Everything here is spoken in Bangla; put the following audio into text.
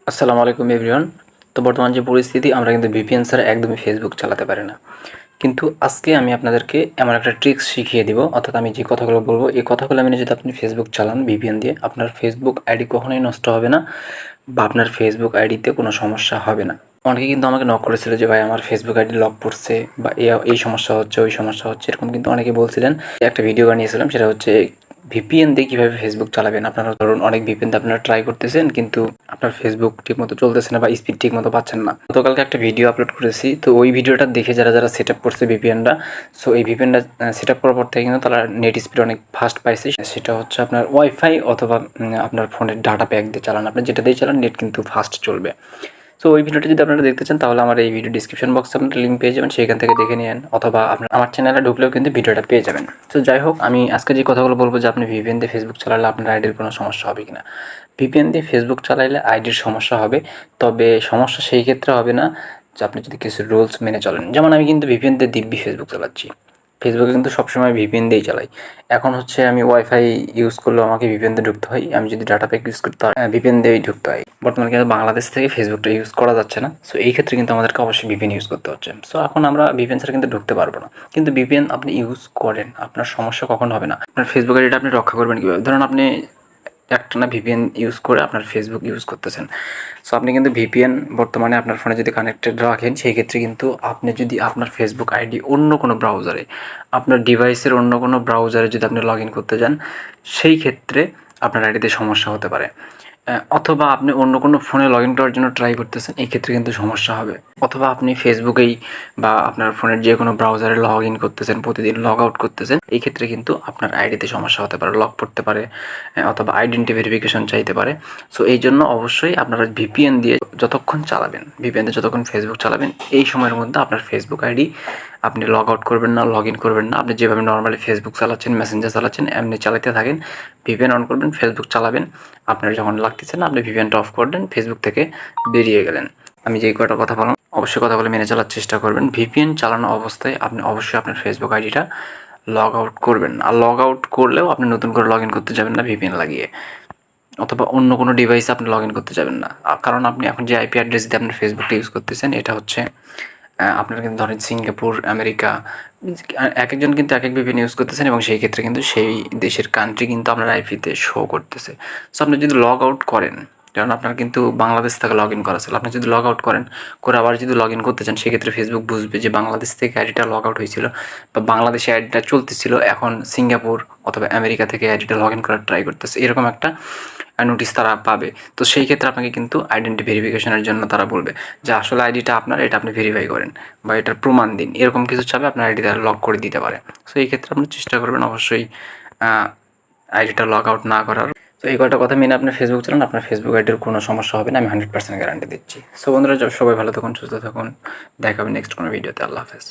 আসসালামু আলাইকুম এভরিওয়ান। তো বর্তমান যে পরিস্থিতি, আমরা কিন্তু ভিপিএন ছাড়া একদমই ফেসবুক চালাতে পারি না। কিন্তু আজকে আমি আপনাদেরকে এমন একটা ট্রিক্স শিখিয়ে দিব, অর্থাৎ আমি যে কথাগুলো বলবো এই কথাগুলো মেনে যদি আপনি ফেসবুক চালান ভিপিএন দিয়ে, আপনার ফেসবুক আইডি কখনোই নষ্ট হবে না বা আপনার ফেসবুক আইডিতে কোনো সমস্যা হবে না। অনেকে কিন্তু আমাকে নক করেছিল যে ভাই আমার ফেসবুক আইডি লক পড়ছে বা এই সমস্যা হচ্ছে, ওই সমস্যা হচ্ছে, এরকম কিন্তু অনেকে বলছিলেন। একটা ভিডিও বানিয়েছিলাম, সেটা হচ্ছে ভিপিএন দিয়ে কীভাবে ফেসবুক চালাবেন। আপনারা ধরুন অনেক ভিপিএন দিয়ে আপনারা ট্রাই করতেছেন, কিন্তু আপনার ফেসবুক ঠিকমতো চলতেছে না বা স্পিড ঠিকমতো পাচ্ছেন না। গতকালকে একটা ভিডিও আপলোড করেছি, তো ওই ভিডিওটা দেখে যারা যারা সেট আপ করছে ভিপিএনটা, সো এই ভিপিএনটা সেট আপ করার পর থেকে কিন্তু তারা নেট স্পিড অনেক ফাস্ট পাইছে। সেটা হচ্ছে আপনার ওয়াইফাই অথবা আপনার ফোনের ডাটা প্যাক দিয়ে চালান, আপনি যেটা দিয়ে চালান নেট কিন্তু ফাস্ট চলবে। সো ওই ভিডিওটা যদি আপনারা দেখতে চান তাহলে আমার এই ভিডিও ডিসক্রিপশন বক্সে আপনারা লিঙ্ক পেয়ে যাবেন, সেখান থেকে দেখে নিন, অথবা আপনার আমার চ্যানেলে ঢুকলেও কিন্তু ভিডিওটা পেয়ে যাবেন। তো যাই হোক, আমি আজকে যে কথাগুলো বলবো যে আপনি ভিপিএন দিয়ে ফেসবুক চালালে আপনার আইডির কোনো সমস্যা হবে কিনা। ভিপিএন দিয়ে ফেসবুক চালাইলে আইডির সমস্যা হবে, তবে সমস্যা সেই ক্ষেত্রে হবে না যে আপনি যদি কিছু রুলস মেনে চলেন। যেমন আমি কিন্তু ভিপিএন দিয়ে দিব্যি ফেসবুক চালাচ্ছি, ফেসবুকে কিন্তু সবসময় ভিপিএন দিয়েই চালাই। এখন হচ্ছে আমি ওয়াইফাই ইউজ করলেও আমাকে ভিপিএন দিয়ে ঢুকতে হয়, আমি যদি ডাটা প্যাক ইউজ করতে হয় ভিপিএন দিয়েই ঢুকতে হয়। বর্তমানে কিন্তু বাংলাদেশ থেকে ফেসবুকটা ইউজ করা যাচ্ছে না, সো এই ক্ষেত্রে কিন্তু আমাদেরকে অবশ্যই ভিপিএন ইউজ করতে হচ্ছে। সো এখন আমরা ভিপিএন ছাড়া কিন্তু ঢুকতে পারবো না। কিন্তু ভিপিএন আপনি ইউজ করেন, আপনার সমস্যা কখন হবে না। আপনার ফেসবুক আইডিটা আপনি রক্ষা করবেন কীভাবে? ধরুন আপনি একটানা ভিপিএন ইউজ করে আপনার ফেসবুক ইউজ করতেছেন, সো আপনি কিন্তু ভিপিএন বর্তমানে আপনার ফোনে যদি কানেক্টেড রাখেন, সেই ক্ষেত্রে কিন্তু আপনি যদি আপনার ফেসবুক আইডি অন্য কোনো ব্রাউজারে, আপনার ডিভাইসের অন্য কোনো ব্রাউজারে যদি আপনি লগ ইন করতে যান, সেই ক্ষেত্রে আপনার আইডিতে সমস্যা হতে পারে। অথবা আপনি অন্য কোনো ফোনে লগ ইন করার জন্য ট্রাই করতেছেন, এই ক্ষেত্রে কিন্তু সমস্যা হবে। অথবা আপনি ফেসবুকেই বা আপনার ফোনের যে কোনো ব্রাউজারে লগ ইন করতেছেন, প্রতিদিন লগ আউট করতেছেন, এই ক্ষেত্রে কিন্তু আপনার আইডিতে সমস্যা হতে পারে, লক পড়তে পারে, অথবা আইডেন্টি ভেরিফিকেশন চাইতে পারে। সো এই জন্য অবশ্যই আপনারা ভিপিএন দিয়ে যতক্ষণ চালাবেন, ভিপিএন দিয়ে যতক্ষণ ফেসবুক চালাবেন, এই সময়ের মধ্যে আপনার ফেসবুক আইডি আপনি লগ আউট করবেন না, লগ ইন করবেন না। আপনি যেভাবে নর্মালি ফেসবুক চালাচ্ছেন, মেসেঞ্জার চালাচ্ছেন, এমনি চালাতে থাকেন। ভিপিএন অন করবেন, ফেসবুক চালাবেন। আপনার যখন লাগতেছে না, আপনি ভিপিএনটা অফ করলেন, ফেসবুক থেকে বেরিয়ে গেলেন। আমি যেই কয়টা কথা বললাম অবশ্যই কথাগুলো মেনে চলার চেষ্টা করবেন। ভিপিএন চালানো অবস্থায় আপনি অবশ্যই আপনার ফেসবুক আইডিটা লগ আউট করবেন। আর লগ আউট করলেও আপনি নতুন করে লগ ইন করতে যাবেন না ভিপিএন লাগিয়ে, অথবা অন্য কোনো ডিভাইসে আপনি লগ ইন করতে যাবেন না। কারণ আপনি এখন যে আইপি অ্যাড্রেস দিয়ে আপনার ফেসবুকটা ইউজ করতেছেন, এটা হচ্ছে আপনার কিন্তু ধরেন সিঙ্গাপুর, আমেরিকা, এক একজন কিন্তু এক এক ভিপিএন ইউজ করতেছেন, এবং সেই ক্ষেত্রে কিন্তু সেই দেশের কান্ট্রি কিন্তু আপনার আইপিতে শো করতেছে। সো আপনি যদি লগ আউট করেন, কারণ আপনার কিন্তু বাংলাদেশ থেকে লগ ইন করা ছিল, আপনি যদি লগ আউট করেন, করে আবার যদি লগ ইন করতে চান, সেক্ষেত্রে ফেসবুক বুঝবে যে বাংলাদেশ থেকে আইডিটা লগ আউট হয়েছিল বা বাংলাদেশে আইডিটা চলতেছিল, এখন সিঙ্গাপুর অথবা আমেরিকা থেকে আইডিটা লগ ইন করার ট্রাই করতেছে, এরকম একটা নোটিশ তারা পাবে। তো সেই ক্ষেত্রে আপনাকে কিন্তু আইডেন্টি ভেরিফিকেশনের জন্য তারা বলবে যে আসলে আইডিটা আপনার, এটা আপনি ভেরিফাই করেন বা এটার প্রমাণ দিন, এরকম কিছু চাবে, আপনার আইডিটা লক করে দিতে পারে। সো এই ক্ষেত্রে আপনি চেষ্টা করবেন অবশ্যই আইডিটা লগ আউট না করার। তো এই কয়টা কথা মেনে আপনার ফেসবুক চালান, আপনার ফেসবুক আইডির কোনো সমস্যা হবে না, আমি 100% গ্যারান্টি দিচ্ছি। সো বন্ধুরা, সবাই ভালো থাকুন, সুস্থ থাকুন, দেখা হবে নেক্সট কোনো ভিডিওতে। আল্লাহ হাফেজ।